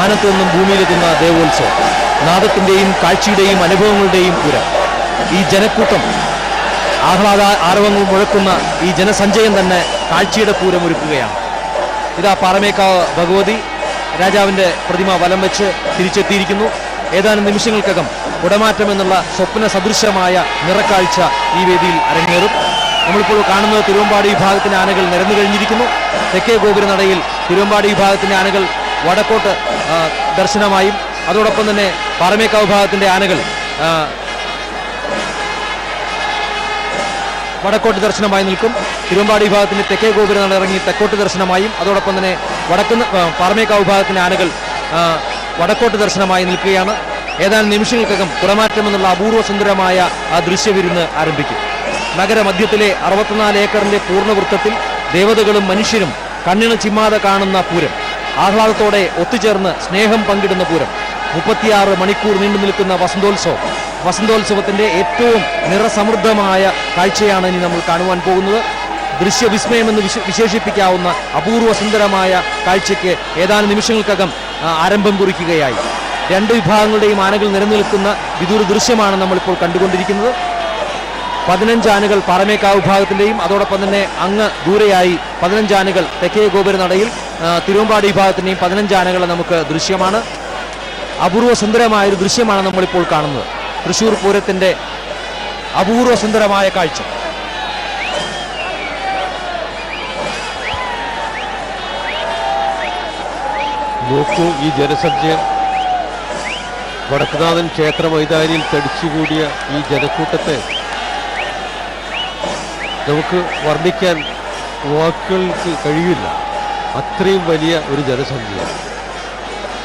മാനത്തു നിന്നും ഭൂമിയിലെത്തുന്ന ദേവോത്സവം, നാദത്തിൻ്റെയും കാഴ്ചയുടെയും അനുഭവങ്ങളുടെയും പൂരം. ഈ ജനക്കൂട്ടം ആരവങ്ങൾ മുഴക്കുന്ന ഈ ജനസഞ്ചയം തന്നെ കാഴ്ചയുടെ പൂരം ഒരുക്കുകയാണ്. ഇതാ പാറമേക്കാവ് ഭഗവതി രാജാവിൻ്റെ പ്രതിമ വലം വെച്ച് തിരിച്ചെത്തിയിരിക്കുന്നു. ഏതാനും നിമിഷങ്ങൾക്കകം കുടമാറ്റം എന്നുള്ള സ്വപ്ന സദൃശമായ നിറക്കാഴ്ച ഈ വേദിയിൽ അരങ്ങേറും. നമ്മളിപ്പോൾ കാണുന്നത് തിരുവമ്പാടി വിഭാഗത്തിൻ്റെ ആനകൾ നിരന്നു കഴിഞ്ഞിരിക്കുന്നു. തെക്കേ ഗോപുരനടയിൽ തിരുവമ്പാടി വിഭാഗത്തിൻ്റെ ആനകൾ വടക്കോട്ട് ദർശനമായും അതോടൊപ്പം തന്നെ പാറമേക്കാവ് വിഭാഗത്തിൻ്റെ ആനകൾ വടക്കോട്ട് ദർശനമായി നിൽക്കും. തിരുവമ്പാടി വിഭാഗത്തിൻ്റെ തെക്കേ ഗോപുരനട ഇറങ്ങി തെക്കോട്ട് ദർശനമായും അതോടൊപ്പം തന്നെ പാറമേക്കാവ് വിഭാഗത്തിൻ്റെ ആനകൾ വടക്കോട്ട് ദർശനമായി നിൽക്കുകയാണ്. ഏതാനും നിമിഷങ്ങൾക്കകം കുടമാറ്റം എന്നുള്ള അപൂർവ സുന്ദരമായ ആ ദൃശ്യവിരുന്ന് ആരംഭിക്കും. നഗരമധ്യത്തിലെ 64 ഏക്കറിന്റെ പൂർണ്ണവൃത്തത്തിൽ ദേവതകളും മനുഷ്യരും കണ്ണിന് ചിമ്മാതെ കാണുന്ന പൂരം, ആഹ്ലാദത്തോടെ ഒത്തുചേർന്ന് സ്നേഹം പങ്കിടുന്ന പൂരം, 36 മണിക്കൂർ നീണ്ടു നിൽക്കുന്ന വസന്തോത്സവത്തിന്റെ ഏറ്റവും നിറസമൃദ്ധമായ കാഴ്ചയാണ് ഇനി നമ്മൾ കാണുവാൻ പോകുന്നത്. ദൃശ്യവിസ്മയമെന്ന് വിശേഷിപ്പിക്കാവുന്ന അപൂർവ സുന്ദരമായ കാഴ്ചയ്ക്ക് ഏതാനും നിമിഷങ്ങൾക്കകം ആരംഭം കുറിക്കുകയായി. രണ്ട് വിഭാഗങ്ങളുടെയും ആനകൾ നിലനിൽക്കുന്ന വിദൂര ദൃശ്യമാണ് നമ്മളിപ്പോൾ കണ്ടുകൊണ്ടിരിക്കുന്നത്. 15 ആനകൾ പാറമേക്കാവ് വിഭാഗത്തിൻ്റെയും അതോടൊപ്പം തന്നെ അങ്ങ് ദൂരെയായി 15 ആനകൾ തെക്കേ ഗോപുരനടയിൽ തിരുവമ്പാടി വിഭാഗത്തിൻ്റെയും 15 ആനകൾ നമുക്ക് ദൃശ്യമാണ്. അപൂർവ സുന്ദരമായൊരു ദൃശ്യമാണ് നമ്മളിപ്പോൾ കാണുന്നത്. തൃശ്ശൂർ പൂരത്തിൻ്റെ അപൂർവ സുന്ദരമായ കാഴ്ച. നോക്കൂ ഈ ജനസഞ്ചയം. വടക്കുനാഥൻ ക്ഷേത്ര മൈതാനിയിൽ തടിച്ചുകൂടിയ ഈ ജനക്കൂട്ടത്തെ നമുക്ക് വർണ്ണിക്കാൻ വാക്കുകൾക്ക് കഴിയില്ല. അത്രയും വലിയ ഒരു ജനസഞ്ചയം.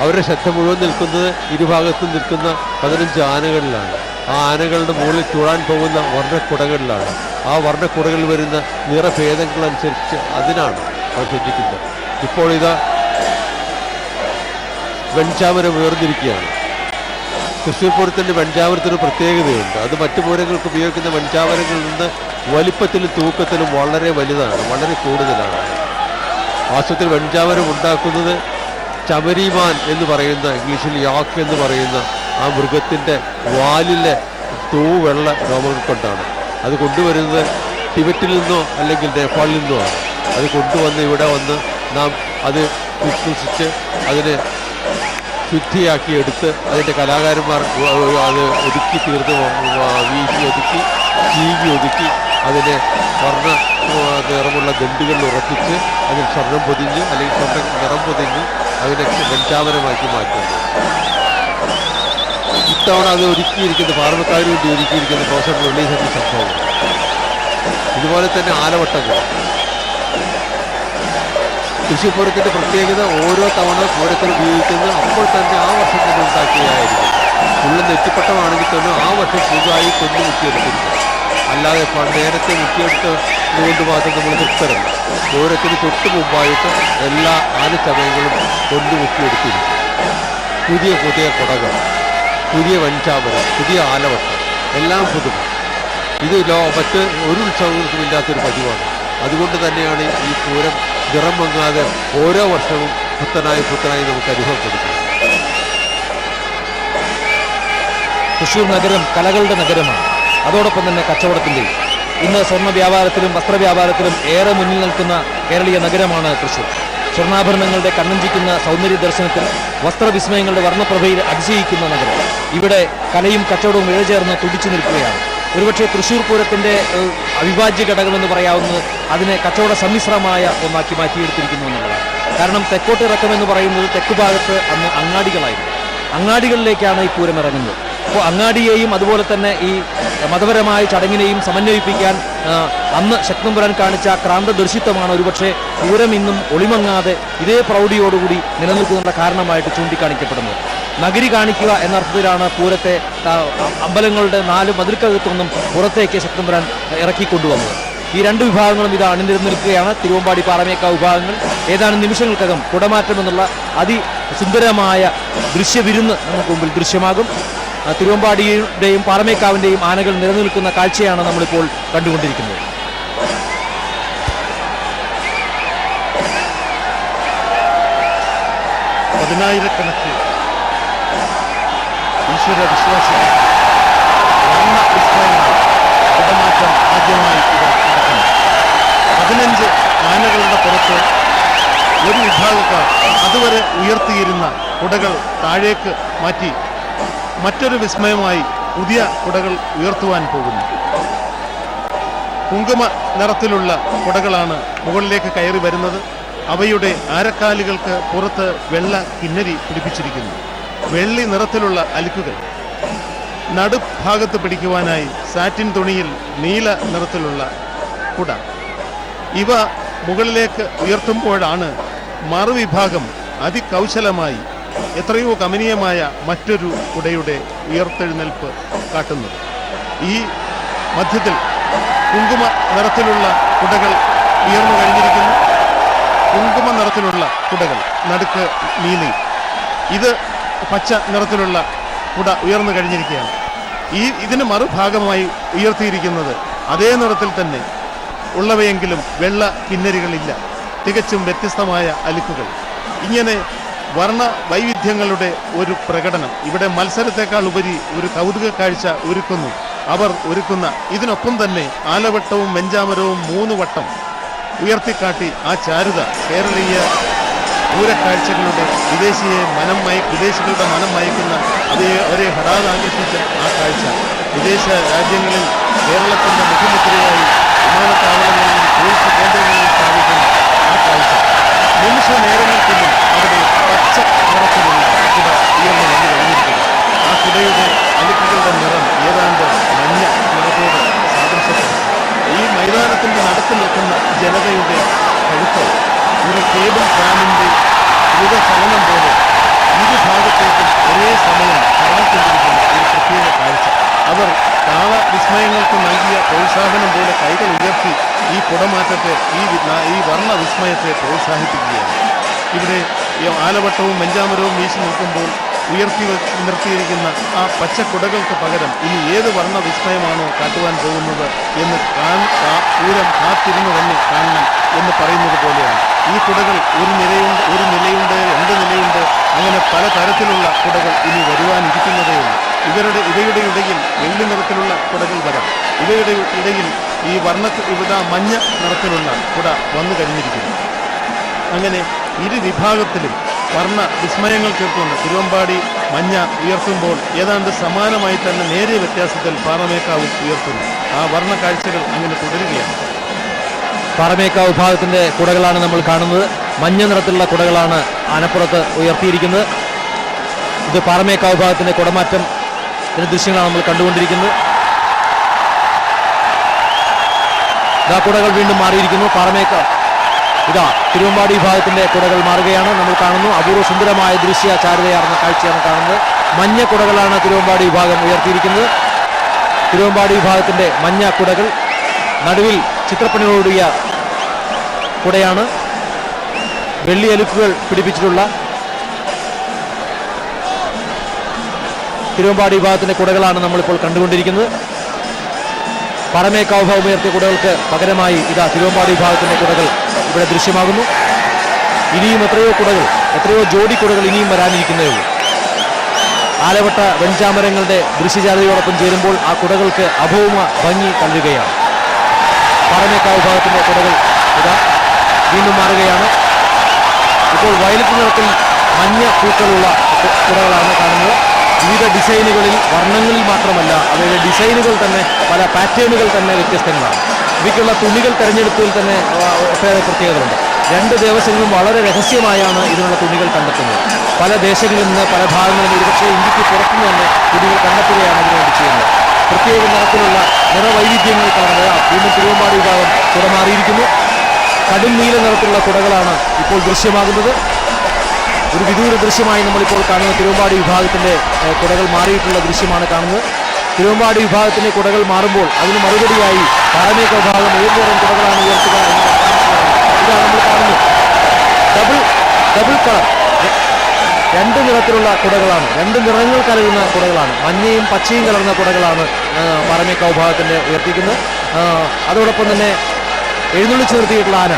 അവരുടെ ശ്രദ്ധ മുഴുവൻ നിൽക്കുന്നത് ഇരുഭാഗത്തും നിൽക്കുന്ന 15 ആനകളിലാണ്. ആ ആനകളുടെ മുകളിൽ ചൂടാൻ പോകുന്ന വർണ്ണക്കുടകളിലാണ്. ആ വർണ്ണക്കുടകളിൽ വരുന്ന നിറഭേദങ്ങളനുസരിച്ച് അതിനാണ് അവർ ചിന്തിക്കുന്നത്. ഇപ്പോൾ ഇതാ വെൺചാമരം ഉയർന്നിരിക്കുകയാണ്. തൃശ്ശൂർ പൂരത്തിൻ്റെ വെൺചാമരത്തിന് പ്രത്യേകതയുണ്ട്. അത് മറ്റു പൂരങ്ങൾക്ക് ഉപയോഗിക്കുന്ന വെൺചാമരങ്ങളിൽ നിന്ന് വലിപ്പത്തിലും തൂക്കത്തിലും വളരെ വലുതാണ്, വളരെ കൂടുതലാണ്. വാസ്തവത്തിൽ വെൺചാമരം ഉണ്ടാക്കുന്നത് ചമരിമാൻ എന്ന് പറയുന്ന, ഇംഗ്ലീഷിൽ യാക്ക് എന്ന് പറയുന്ന ആ മൃഗത്തിൻ്റെ വാലിലെ തൂവെള്ള രോമങ്ങൾ കൊണ്ടാണ്. അത് കൊണ്ടുവരുന്നത് ടിബറ്റിൽ നിന്നോ അല്ലെങ്കിൽ നേപ്പാളിൽ നിന്നോ ആണ്. അത് കൊണ്ടുവന്ന് ഇവിടെ വന്ന് നാം അത് വിശ്വസിച്ച് അതിനെ ശുദ്ധിയാക്കി എടുത്ത് അതിൻ്റെ കലാകാരന്മാർ അത് ഒതുക്കി തീർത്ത് വീശി ഒതുക്കി ചീകി ഒതുക്കി അതിനെ സ്വർണ്ണ നിറമുള്ള ദണ്ടുകളിൽ ഉറപ്പിച്ച് അതിൽ സ്വർണം പൊതിഞ്ഞ് അല്ലെങ്കിൽ സ്വർണ്ണ നിറം പൊതിഞ്ഞ് അതിനെ വെഞ്ചാമരമാക്കി മാറ്റുന്നു. ഇത്തവണ അത് ഒരുക്കിയിരിക്കുന്ന പാർവക്കാർ വേണ്ടി ഒരുക്കിയിരിക്കുന്ന പ്രൊഫസർ മുരളീധരൻ്റെ സംഭവം. ഇതുപോലെ തന്നെ ആലവട്ടങ്ങൾ. തൃശ്ശൂർ പൂരത്തിൻ്റെ പ്രത്യേകത ഓരോ തവണ പൂരത്തിൽ ഉപയോഗിക്കുന്നത് അപ്പോൾ തന്നെ ആ വർഷം തന്നെ ഉണ്ടാക്കിയതായിരിക്കും. ഉള്ള നെറ്റിപ്പട്ടമാണെങ്കിൽ തന്നെ ആ വർഷം പുതുതായി കൊന്നു മുക്കിയെടുത്തിരിക്കും. അല്ലാതെ നേരത്തെ മുക്കിയെടുത്ത് കൊണ്ട് മാത്രം നമ്മൾ തൃപ്തരല്ല. പൂരത്തിന് തൊട്ട് മുമ്പായിട്ട് എല്ലാ ആനച്ചമയങ്ങളും കൊന്നു മുക്കിയെടുത്തിരിക്കും. പുതിയ പുതിയ കുടകൾ, പുതിയ വെൺചാമരം, പുതിയ ആലവട്ടം, എല്ലാം പുതുമ. ഇത് മറ്റ് ഒരു ഉത്സവങ്ങൾക്കും ഇല്ലാത്തൊരു പതിവാണ്. അതുകൊണ്ട് തന്നെയാണ് ഈ പൂരം നിറം മങ്ങാതെ ഓരോ വർഷവും പുത്തനായി നമുക്ക് അനുഭവപ്പെടുന്നത്. തൃശ്ശൂർ നഗരം കലകളുടെ നഗരമാണ്. അതോടൊപ്പം തന്നെ കച്ചവടത്തിൻ്റെയും. ഇന്ന് സ്വർണ്ണ വ്യാപാരത്തിലും വസ്ത്രവ്യാപാരത്തിലും ഏറെ മുന്നിൽ നിൽക്കുന്ന കേരളീയ നഗരമാണ് തൃശ്ശൂർ. സ്വർണ്ണാഭരണങ്ങളുടെ കണ്ണഞ്ചിക്കുന്ന സൗന്ദര്യ ദർശനത്തിൽ വസ്ത്രവിസ്മയങ്ങളുടെ വർണ്ണപ്രഭയിൽ അതിശയിക്കുന്ന നഗരം. ഇവിടെ കലയും കച്ചവടവും ഇഴചേർന്ന് തുടിച്ചു നിൽക്കുകയാണ്. ഒരുപക്ഷെ തൃശ്ശൂർ പൂരത്തിൻ്റെ അവിഭാജ്യ ഘടകമെന്ന് പറയാവുന്നത് അതിനെ കച്ചവട സമ്മിശ്രമായ ഒന്നാക്കി മാറ്റിയെടുത്തിരിക്കുന്നു എന്നുള്ളതാണ്. കാരണം തെക്കോട്ട് ഇറക്കമെന്ന് പറയുന്നത് തെക്കു ഭാഗത്ത് അന്ന് അങ്ങാടികളായിരുന്നു. അങ്ങാടികളിലേക്കാണ് ഈ പൂരം ഇറങ്ങുന്നത്. അപ്പോൾ അങ്ങാടിയെയും അതുപോലെ തന്നെ ഈ മതപരമായ ചടങ്ങിനെയും സമന്വയിപ്പിക്കാൻ അന്ന് ശക്തമ്പുരാൻ കാണിച്ച ക്രാന്തദർശിത്വമാണ് ഒരുപക്ഷെ പൂരം ഇന്നും ഒളിമങ്ങാതെ ഇതേ പ്രൗഢിയോടുകൂടി നിലനിൽക്കുന്ന കാരണമായിട്ട് ചൂണ്ടിക്കാണിക്കപ്പെടുന്നത്. നഗരി കാണിക്കുക എന്ന അർത്ഥത്തിലാണ് പൂരത്തെ അമ്പലങ്ങളുടെ 4 മതിൽക്കകത്തൊന്നും പുറത്തേക്ക് ശക്തമ്പുരാൻ ഇറക്കിക്കൊണ്ടുവന്നത്. ഈ രണ്ട് വിഭാഗങ്ങളും ഇത് അണിനിരന്നിരിക്കുകയാണ്. തിരുവമ്പാടി പാറമേക്കാവ് വിഭാഗങ്ങൾ ഏതാനും നിമിഷങ്ങൾക്കകം കുടമാറ്റമെന്നുള്ള അതിസുന്ദരമായ ദൃശ്യവിരുന്ന് നമുക്ക് മുമ്പിൽ ദൃശ്യമാകും. തിരുവമ്പാടിയുടെയും പാറമേക്കാവിൻ്റെയും ആനകൾ നിലനിൽക്കുന്ന കാഴ്ചയാണ് നമ്മളിപ്പോൾ കണ്ടുകൊണ്ടിരിക്കുന്നത്. പതിനായിരക്കണക്കിന് ഈശ്വര വിശ്വാസികൾ വർണ്ണ വിസ്മയങ്ങൾ കുടമാറ്റം ആദ്യമായി ഇത് നടക്കുന്നു. 15 ആനകളുടെ പുറത്ത് ഒരു വിഭാഗക്കാർ അതുവരെ ഉയർത്തിയിരുന്ന കുടകൾ താഴേക്ക് മാറ്റി മറ്റൊരു വിസ്മയമായി പുതിയ കുടകൾ ഉയർത്തുവാൻ പോകുന്നു. കുങ്കുമ നിറത്തിലുള്ള കുടകളാണ് മുകളിലേക്ക് കയറി വരുന്നത്. അവയുടെ ആരക്കാലുകൾക്ക് പുറത്ത് വെള്ള കിന്നരി പിടിപ്പിച്ചിരിക്കുന്നു. വെള്ളി നിറത്തിലുള്ള അലുക്കുകൾ, നടുഭാഗത്ത് പിടിക്കുവാനായി സാറ്റിൻ തുണിയിൽ നീല നിറത്തിലുള്ള കുട. ഇവ മുകളിലേക്ക് ഉയർത്തുമ്പോഴാണ് മറുവിഭാഗം അതികൗശലമായി എത്രയോ കമനീയമായ മറ്റൊരു കുടയുടെ ഉയർത്തെഴുന്നേൽപ്പ് കാട്ടുന്നത്. ഈ മധ്യത്തിൽ കുങ്കുമ നിറത്തിലുള്ള കുടകൾ ഉയർന്നു കഴിഞ്ഞിരിക്കുന്നു. കുങ്കുമ നിറത്തിലുള്ള കുടകൾ, നടുക്ക് നീലി. ഇത് പച്ച നിറത്തിലുള്ള കുട ഉയർന്നു കഴിഞ്ഞിരിക്കുകയാണ്. ഇതിന് മറുഭാഗമായി ഉയർത്തിയിരിക്കുന്നത് അതേ നിറത്തിൽ തന്നെ ഉള്ളവയെങ്കിലും വെള്ള കിന്നരികളില്ല, തികച്ചും വ്യത്യസ്തമായ അലുക്കുകൾ. ഇങ്ങനെ വർണ്ണ വൈവിധ്യങ്ങളുടെ ഒരു പ്രകടനം ഇവിടെ മത്സരത്തെക്കാൾ ഉപരി ഒരു കൗതുക കാഴ്ച ഒരുക്കുന്ന ഇതിനൊപ്പം തന്നെ ആലവട്ടവും വെഞ്ചാമരവും 3 വട്ടം ഉയർത്തിക്കാട്ടി ആ ചാരുത കേരളീയ പൂരക്കാഴ്ചകളുടെ വിദേശികളുടെ മനം മയക്കുന്ന അവരെ ഹഠാത് ആകർഷിച്ച ആ കാഴ്ച വിദേശ രാജ്യങ്ങളിൽ കേരളത്തിന്റെ മുഖമുദ്രയായി വിമാനത്താവളങ്ങളിലും ടൂറിസ്റ്റ് കേന്ദ്രങ്ങളിലും സ്ഥാപിക്കുന്ന ആ കാഴ്ച നിമിഷ നേരങ്ങൾക്കുള്ളിൽ അവിടെ പച്ച നിറത്തിലുള്ള കുട ഉയർന്നു വന്നു കഴിഞ്ഞിരിക്കുന്നു. ആ കുടയുടെ അലുക്കുകളുടെ നിറം ഏതാണ്ട് മഞ്ഞ നിറത്തോട് സാദൃശ്യപ്പെടും. ഈ മൈതാനത്തിന്റെ നടത്തി നിൽക്കുന്ന ജനതയുടെ കഴുത്ത് ഒരു കേബിൾ ഫാനിന്റെ ദ്രുതചലനം പോലെ ഇരുഭാഗത്തേക്കും ഒരേ സമയം കടന്നുകൊണ്ടിരിക്കുന്ന ഒരു പ്രത്യേക കാഴ്ച. അവർ താള വിസ്മയങ്ങൾക്ക് നൽകിയ പ്രോത്സാഹനം പോലെ കൈകൾ ഉയർത്തി ഈ കുടമാറ്റത്തെ ഈ വർണ്ണ വിസ്മയത്തെ പ്രോത്സാഹിപ്പിക്കുകയാണ്. ഇവിടെ ആലവട്ടവും വെഞ്ചാമരവും വീശി നിൽക്കുമ്പോൾ ഉയർത്തി നിർത്തിയിരിക്കുന്ന ആ പച്ചക്കുടകൾക്ക് പകരം ഇനി ഏത് വർണ്ണ വിസ്മയമാണോ കാട്ടുവാൻ പോകുന്നത് എന്ന് പൂരം കാത്തിരുന്ന് തന്നെ കാണണം എന്ന് പറയുന്നത് പോലെയാണ്. ഈ കുടകൾ ഒരു നിലയുണ്ട്, 2 നിലയുണ്ട്, അങ്ങനെ പല തരത്തിലുള്ള കുടകൾ ഇനി വരുവാനിരിക്കുന്നതേയുള്ളൂ. ഇവയുടെ ഇടയിൽ വെള്ളി നിറത്തിലുള്ള കുടകൾ വരാം. ഇവയുടെ ഇടയിൽ ഈ മഞ്ഞ നിറത്തിലുള്ള കുട വന്നു കഴിഞ്ഞിരിക്കുന്നു. അങ്ങനെ ഇരു വിഭാഗത്തിലും വർണ്ണ വിസ്മയങ്ങൾ തീർത്തുകൊണ്ട് തിരുവമ്പാടി മഞ്ഞ ഉയർത്തുമ്പോൾ ഏതാണ്ട് സമാനമായി തന്നെ നേരിയ വ്യത്യാസത്തിൽ പാറമേക്കാവും ഉയർത്തുന്നു. ആ വർണ്ണ കാഴ്ചകൾ അങ്ങനെ തുടരുകയാണ്. പാറമേക്കാവ് വിഭാഗത്തിന്റെ കുടകളാണ് നമ്മൾ കാണുന്നത്. മഞ്ഞ നിറത്തിലുള്ള കുടകളാണ് ആനപ്പുറത്ത് ഉയർത്തിയിരിക്കുന്നത്. ഇത് പാറമേക്കാവ് വിഭാഗത്തിന്റെ കുടമാറ്റം ദൃശ്യങ്ങളാണ് നമ്മൾ കണ്ടുകൊണ്ടിരിക്കുന്നത്. കുടകൾ വീണ്ടും മാറിയിരിക്കുന്നു. ഇതാ തിരുവമ്പാടി വിഭാഗത്തിന്റെ കുടകൾ മാറുകയാണ്. നമ്മൾ കാണുന്നു അപൂർവ സുന്ദരമായ ദൃശ്യ ചാരുതയാർന്ന കാഴ്ചയാണ് കാണുന്നത്. മഞ്ഞ കുടകളാണ് തിരുവമ്പാടി വിഭാഗം ഉയർത്തിയിരിക്കുന്നത്. തിരുവമ്പാടി വിഭാഗത്തിന്റെ മഞ്ഞ കുടകൾ, നടുവിൽ ചിത്രപ്പണിയോടുകൂടിയ കുടയാണ്. വെള്ളി അലുക്കുകൾ പിടിപ്പിച്ചിട്ടുള്ള തിരുവമ്പാടി വിഭാഗത്തിന്റെ കുടകളാണ് നമ്മളിപ്പോൾ കണ്ടുകൊണ്ടിരിക്കുന്നത്. പാറമേക്കാവ് വിഭാഗം ഉയർത്തിയ കുടകൾക്ക് പകരമായി ഇതാ തിരുവമ്പാടി വിഭാഗത്തിന്റെ കുടകൾ ഇവിടെ ദൃശ്യമാകുന്നു. ഇനിയും എത്രയോ ജോഡി കുടകൾ ഇനിയും വരാനിരിക്കുന്നേ ഉള്ളൂ. ആലവട്ട വെഞ്ചാമരങ്ങളുടെ ദൃശ്യജാലയോടൊപ്പം ചേരുമ്പോൾ ആ കുടകൾക്ക് അഭൗമ ഭംഗി കല്ലുകയാണ്. പാറമേക്കാവ് വിഭാഗത്തിന്റെ കുടകൾ ഇതാ വീണ്ടും മാറുകയാണ്. ഇപ്പോൾ വയലറ്റ് നിറത്തിൽ മഞ്ഞ പൂക്കളുള്ള കുടകളാണ് കാണുന്നത്. വിവിധ ഡിസൈനുകളിൽ, വർണ്ണങ്ങളിൽ മാത്രമല്ല, അവയുടെ ഡിസൈനുകൾ തന്നെ പല പാറ്റേണുകൾ തന്നെ വ്യത്യസ്തങ്ങളാണ്. ഇവയ്ക്കുള്ള തുണികൾ തിരഞ്ഞെടുത്തതിൽ തന്നെ ഒട്ടേറെ പ്രത്യേകതയുണ്ട്. 2 ദേവസ്വങ്ങളും വളരെ രഹസ്യമായാണ് ഇതിനുള്ള തുണികൾ കണ്ടെത്തുന്നത്. പല ദേശങ്ങളിൽ നിന്ന്, പല ഭാഗങ്ങളിൽ, ഒരുപക്ഷെ ഇന്ത്യക്ക് പുറത്തുനിന്ന് തന്നെ തുണികൾ കണ്ടെത്തുകയാണ് ഇതിനുവേണ്ടി ചെയ്യുന്നത്. പ്രത്യേക നിറത്തിലുള്ള നിറവൈവിധ്യങ്ങൾ കാണുന്നത് വീണ്ടും തിരുവമ്പാടി വിഭാഗം കുട മാറിയിരിക്കുന്നു. കടും നീല നിറത്തിലുള്ള കുടകളാണ് ഇപ്പോൾ ദൃശ്യമാകുന്നത്. ഒരു വിദൂര ദൃശ്യമായി നമ്മളിപ്പോൾ കാണുന്ന തിരുവമ്പാടി വിഭാഗത്തിന്റെ കുടകൾ മാറിയിട്ടുള്ള ദൃശ്യമാണ് കാണുന്നത്. തിരുവമ്പാടി വിഭാഗത്തിന്റെ കുടകൾ മാറുമ്പോൾ അതിന് മറുപടിയായി പാറമേക്കാവ് വിഭാഗം ഏത് തരം കുടകളാണ് ഉയർത്തുക ഇതാണ് നമ്മൾ കാണുന്നത്. ഡബിൾ കളർ, 2 നിറത്തിലുള്ള കുടകളാണ്, 2 നിറങ്ങൾ കലരുന്ന കുടകളാണ്. മഞ്ഞയും പച്ചയും കലർന്ന കുടകളാണ് പാറമേക്കാവ് വിഭാഗത്തിന്റെ ഉയർത്തിക്കുന്നത്. അതോടൊപ്പം തന്നെ എഴുന്നള്ളിച്ചു നിർത്തിയിട്ടുള്ള ആന,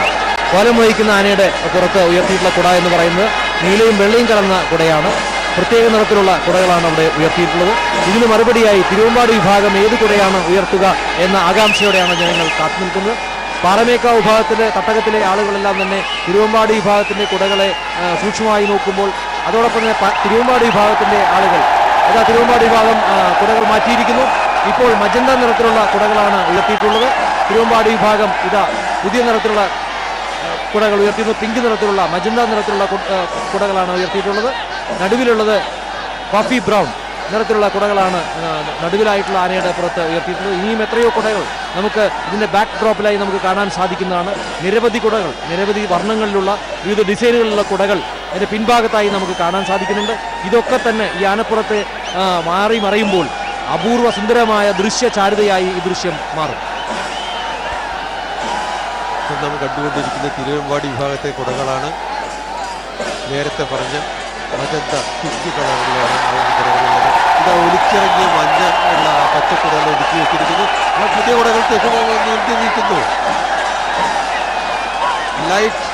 കോലം വഹിക്കുന്ന ആനയുടെ പുറത്ത് ഉയർത്തിയിട്ടുള്ള കുട എന്ന് പറയുന്നത് നീലയും വെള്ളയും കലർന്ന കുടയാണ്. പ്രത്യേക നിറത്തിലുള്ള കുടകളാണ് അവിടെ ഉയർത്തിയിട്ടുള്ളത്. ഇതിന് മറുപടിയായി തിരുവമ്പാടി വിഭാഗം ഏത് കുടയാണ് ഉയർത്തുക എന്ന ആകാംക്ഷയോടെയാണ് ജനങ്ങൾ കാത്തുനിൽക്കുന്നത്. പാറമേക്കാവ് വിഭാഗത്തിലെ തട്ടകത്തിലെ ആളുകളെല്ലാം തന്നെ തിരുവമ്പാടി വിഭാഗത്തിന്റെ കുടകളെ സൂക്ഷ്മമായി നോക്കുമ്പോൾ, അതോടൊപ്പം തന്നെ തിരുവമ്പാടി വിഭാഗത്തിന്റെ ആളുകൾ അതാ തിരുവമ്പാടി വിഭാഗം കുടകൾ മാറ്റിയിരിക്കുന്നു. ഇപ്പോൾ മജന്ത നിറത്തിലുള്ള കുടകളാണ് ഉയർത്തിയിട്ടുള്ളത്. തിരുവമ്പാടി വിഭാഗം ഇതാ പുതിയ നിറത്തിലുള്ള കുടകൾ ഉയർത്തിയിരുന്നു. പിങ്ക് നിറത്തിലുള്ള മജന്ത നിറത്തിലുള്ള കുടകളാണ് ഉയർത്തിയിട്ടുള്ളത്. നടുവിലുള്ളത് കോഫി ബ്രൗൺ നിറത്തിലുള്ള കുടകളാണ് നടുവിലായിട്ടുള്ള ആനയുടെ പുറത്ത് ഉയർത്തിയിട്ടുള്ളത്. ഇനിയും എത്രയോ കുടകൾ നമുക്ക് ഇതിന്റെ ബാക്ക് ഡ്രോപ്പിലായി നമുക്ക് കാണാൻ സാധിക്കുന്നതാണ്. നിരവധി കുടകൾ, നിരവധി വർണ്ണങ്ങളിലുള്ള വിവിധ ഡിസൈനുകളിലുള്ള കുടകൾ അതിന്റെ പിൻഭാഗത്തായി നമുക്ക് കാണാൻ സാധിക്കുന്നുണ്ട്. ഇതൊക്കെ തന്നെ ഈ ആനപ്പുറത്തെ മാറി മറയുമ്പോൾ അപൂർവ സുന്ദരമായ ദൃശ്യചാരുതയായി ഈ ദൃശ്യം മാറും. നാം കണ്ടുകൊണ്ടിരിക്കുന്ന തിരുവമ്പാടി വിഭാഗത്തെ കുടകളാണ്. നേരത്തെ പറഞ്ഞ മജന്ത പിങ്ക് കളറിലാണ് കുടകളുള്ളത്. ഇത് ഒലിച്ചിറങ്ങിയ മഞ്ഞ ഉള്ള പച്ചക്കുടകൾ ഒതുക്കി വെച്ചിരിക്കുന്നു. പുതിയ കുടകൾ നീണ്ടു നിൽക്കുന്നു. ലൈറ്റ്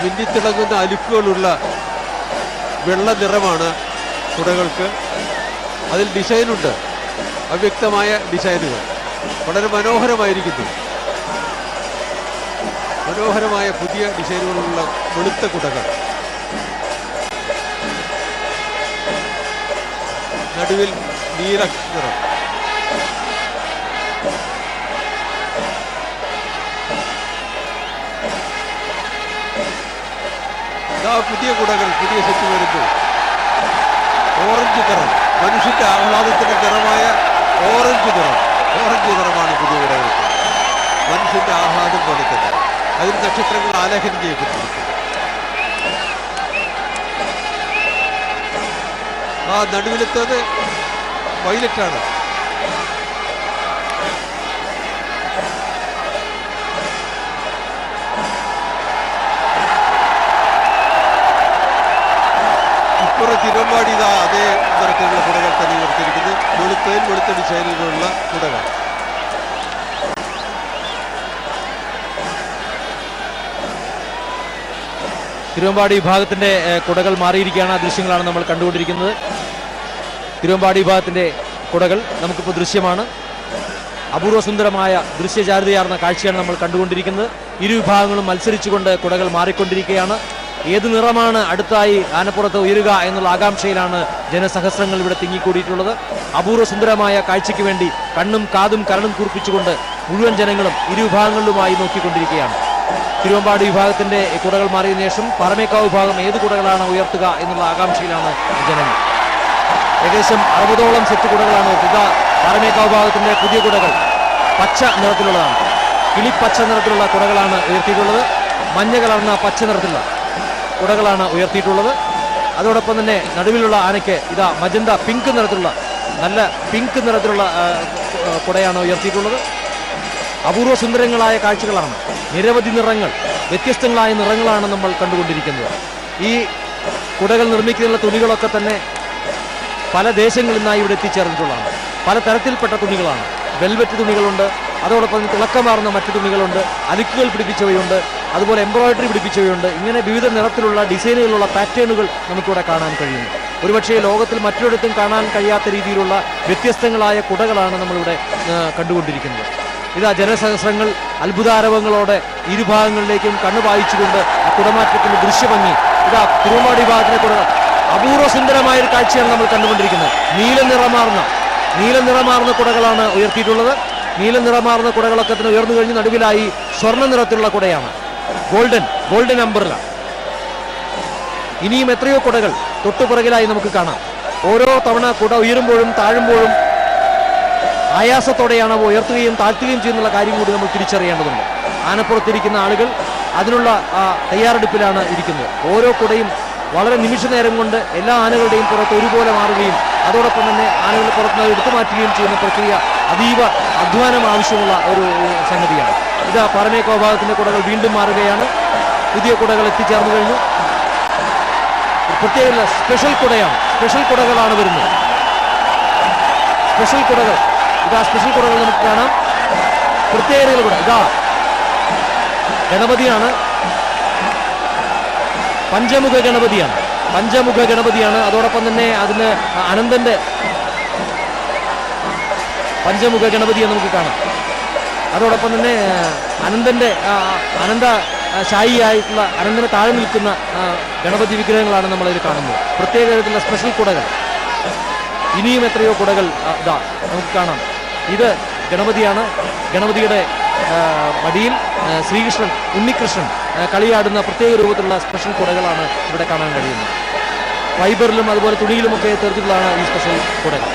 മിന്നിത്തിളങ്ങുന്ന അലുക്കുകളുള്ള വെള്ള നിറമാണ് കുടകൾക്ക്. അതിൽ ഡിസൈനുണ്ട്, അവ്യക്തമായ ഡിസൈനുകൾ. വളരെ മനോഹരമായിരിക്കുന്നു. മനോഹരമായ പുതിയ ഡിസൈനുകളുള്ള വെളുത്ത കുടകൾ. നടുവിൽ നീല നിറം. പുതിയ കുടകൾ, പുതിയ സെറ്റ് വരുന്നു. ഓറഞ്ച് നിറം, മനുഷ്യന്റെ ആഹ്ലാദത്തിന്റെ നിറമായ ഓറഞ്ച് നിറം. ഓറഞ്ച് നിറമാണ് പുതിയ കുടകൾക്ക്. മനുഷ്യന്റെ ആഹ്ലാദം പോലെ തന്നെ അതിൽ നക്ഷത്രങ്ങൾ ആലേഖനം ചെയ്യപ്പെട്ടിരിക്കുന്നു. ആ നടുവിലെത്തത് വൈലറ്റാണ്. ഇപ്പുറം തിരുവമ്പാടി ഇതാ അതേ നിറത്തിലുള്ള കുടകൾ തന്നെ ഉയർത്തിയിരിക്കുന്നു. വെളുത്തതിൽ വെളുത്ത ഡിസൈനുകളുള്ള കുടകൾ. തിരുവമ്പാടി വിഭാഗത്തിന്റെ കുടകൾ മാറിയിരിക്കുകയാണ്. ആ ദൃശ്യങ്ങളാണ് നമ്മൾ കണ്ടുകൊണ്ടിരിക്കുന്നത്. തിരുവമ്പാടി വിഭാഗത്തിന്റെ കുടകൾ നമുക്കിപ്പോൾ ദൃശ്യമാണ്. അപൂർവസുന്ദരമായ ദൃശ്യചാരുതയാർന്ന കാഴ്ചയാണ് നമ്മൾ കണ്ടുകൊണ്ടിരിക്കുന്നത്. ഇരു വിഭാഗങ്ങളും മത്സരിച്ചുകൊണ്ട് കുടകൾ മാറിക്കൊണ്ടിരിക്കുകയാണ്. ഏത് നിറമാണ് അടുത്തായി ആനപ്പുറത്ത് ഉയരുക എന്നുള്ള ആകാംക്ഷയിലാണ് ജനസഹസ്രങ്ങൾ ഇവിടെ തിങ്ങിക്കൂടിയിട്ടുള്ളത്. അപൂർവസുന്ദരമായ കാഴ്ചയ്ക്ക് വേണ്ടി കണ്ണും കാതും കരളും കൂർപ്പിച്ചുകൊണ്ട് മുഴുവൻ ജനങ്ങളും ഇരു വിഭാഗങ്ങളിലുമായി നോക്കിക്കൊണ്ടിരിക്കുകയാണ്. തിരുവമ്പാടി വിഭാഗത്തിന്റെ കുടകൾ മാറിയതിനു ശേഷം പാറമേക്കാവ് വിഭാഗം ഏത് കുടകളാണ് ഉയർത്തുക എന്നുള്ള ആകാംക്ഷയിലാണ് ജനങ്ങൾ. ഏകദേശം 60ഓളം സെറ്റ് കുടകളാണ് ഉയർത്തുക. പാറമേക്കാവ് വിഭാഗത്തിന്റെ പുതിയ കുടകൾ പച്ച നിറത്തിലുള്ളതാണ്. കിളിപ്പച്ച നിറത്തിലുള്ള കുടകളാണ് ഉയർത്തിയിട്ടുള്ളത്. മഞ്ഞ കലർന്ന പച്ച നിറത്തിലുള്ള കുടകളാണ് ഉയർത്തിയിട്ടുള്ളത്. അതോടൊപ്പം തന്നെ നടുവിലുള്ള ആനയ്ക്ക് ഇതാ മജന്ത പിങ്ക് നിറത്തിലുള്ള നല്ല പിങ്ക് നിറത്തിലുള്ള കുടയാണ് ഉയർത്തിയിട്ടുള്ളത്. അപൂർവ സുന്ദരങ്ങളായ കാഴ്ചകളാണ്. നിരവധി നിറങ്ങൾ, വ്യത്യസ്തങ്ങളായ നിറങ്ങളാണ് നമ്മൾ കണ്ടുകൊണ്ടിരിക്കുന്നത്. ഈ കുടകൾ നിർമ്മിക്കുന്ന തുണികളൊക്കെ തന്നെ പല ദേശങ്ങളിൽ നിന്നായി ഇവിടെ എത്തിച്ചേർന്നിട്ടുള്ളതാണ്. പല തരത്തിൽപ്പെട്ട തുണികളാണ്. വെൽവെറ്റ് തുണികളുണ്ട്, അതോടൊപ്പം തിളക്കമാർന്ന മറ്റു തുണികളുണ്ട്, അലുക്കുകൾ പിടിപ്പിച്ചവയുണ്ട്, അതുപോലെ എംബ്രോയിഡറി പിടിപ്പിച്ചവയുണ്ട്. ഇങ്ങനെ വിവിധ നിറത്തിലുള്ള ഡിസൈനുകളുള്ള പാറ്റേണുകൾ നമുക്കിവിടെ കാണാൻ കഴിയുന്നു. ഒരുപക്ഷേ ലോകത്തിൽ മറ്റൊരിടത്തും കാണാൻ കഴിയാത്ത രീതിയിലുള്ള വ്യത്യസ്തങ്ങളായ കുടകളാണ് നമ്മളിവിടെ കണ്ടുകൊണ്ടിരിക്കുന്നത്. ഇതാ ജനസഹസ്രങ്ങൾ അത്ഭുതാരവങ്ങളോടെ ഇരുഭാഗങ്ങളിലേക്കും കണ്ണു പായിച്ചുകൊണ്ട് ആ കുടമാറ്റത്തിന്റെ ദൃശ്യഭംഗി. ഇതാ തിരുവമ്പാടി വിഭാഗത്തിലെ കുടകൾ അപൂർവ സുന്ദരമായ ഒരു കാഴ്ചയാണ് നമ്മൾ കണ്ടുകൊണ്ടിരിക്കുന്നത്. നീല നിറമാർന്ന കുടകളാണ് ഉയർത്തിയിട്ടുള്ളത്. നീല നിറമാർന്ന കുടകളൊക്കെ തന്നെ ഉയർന്നു കഴിഞ്ഞ് നടുവിലായി സ്വർണ്ണ നിറത്തിലുള്ള കുടയാണ്. Golden umbrella. ഇനിയും എത്രയോ കുടകൾ തൊട്ടുപിറകിലായി നമുക്ക് കാണാം. ഓരോ തവണ കുട ഉയരുമ്പോഴും താഴുമ്പോഴും ആയാസത്തോടെയാണ് അവ ഉയർത്തുകയും താഴ്ത്തുകയും ചെയ്യുന്നുള്ള കാര്യം കൂടി നമ്മൾ തിരിച്ചറിയേണ്ടതുണ്ട്. ആനപ്പുറത്തിരിക്കുന്ന ആളുകൾ അതിനുള്ള തയ്യാറെടുപ്പിലാണ് ഇരിക്കുന്നത്. ഓരോ കുടയും വളരെ നിമിഷ നേരം കൊണ്ട് എല്ലാ ആനകളുടെയും പുറത്ത് ഒരുപോലെ മാറുകയും അതോടൊപ്പം തന്നെ ആനകളുടെ പുറത്ത് എടുത്തു മാറ്റുകയും ചെയ്യുന്ന പ്രക്രിയ അതീവ അധ്വാനം ആവശ്യമുള്ള ഒരു സംഗതിയാണ്. ഇതാ പാറമേക്കാവ് വിഭാഗത്തിന്റെ കുടകൾ വീണ്ടും മാറുകയാണ്. പുതിയ കുടകൾ എത്തിച്ചേർന്നു കഴിഞ്ഞു. പ്രത്യേക സ്പെഷ്യൽ കുടയാണ്. സ്പെഷ്യൽ കുടകളാണ് വരുന്നത്. സ്പെഷ്യൽ കുടകൾ ഇതാ സ്പെഷ്യൽ കുടകൾ നമുക്ക് കാണാം. പ്രത്യേകതകൾ കൂടെ ഇതാ ഗണപതിയാണ്. പഞ്ചമുഖ ഗണപതിയാണ്. അതോടൊപ്പം തന്നെ അതിന് അനന്തന്റെ പഞ്ചമുഖ ഗണപതിയെ നമുക്ക് കാണാം. അതോടൊപ്പം തന്നെ അനന്തന്റെ ശായിയായിട്ടുള്ള അനന്തന് താഴെ നിൽക്കുന്ന ഗണപതി വിഗ്രഹങ്ങളാണ് നമ്മളിത് കാണുന്നത്. പ്രത്യേക തരത്തിലുള്ള സ്പെഷ്യൽ കുടകൾ, ഇനിയും എത്രയോ കുടകൾ ഇതാ നമുക്ക് കാണാം. ഇത് ഗണപതിയാണ്. ഗണപതിയുടെ മടിയിൽ ശ്രീകൃഷ്ണൻ, ഉണ്ണികൃഷ്ണൻ കളിയാടുന്ന പ്രത്യേക രൂപത്തിലുള്ള സ്പെഷ്യൽ കുടകളാണ് ഇവിടെ കാണാൻ കഴിയുന്നത്. ഫൈബറിലും അതുപോലെ തുണിയിലുമൊക്കെ തീർത്തിട്ടുള്ളതാണ് ഈ സ്പെഷ്യൽ കുടകൾ.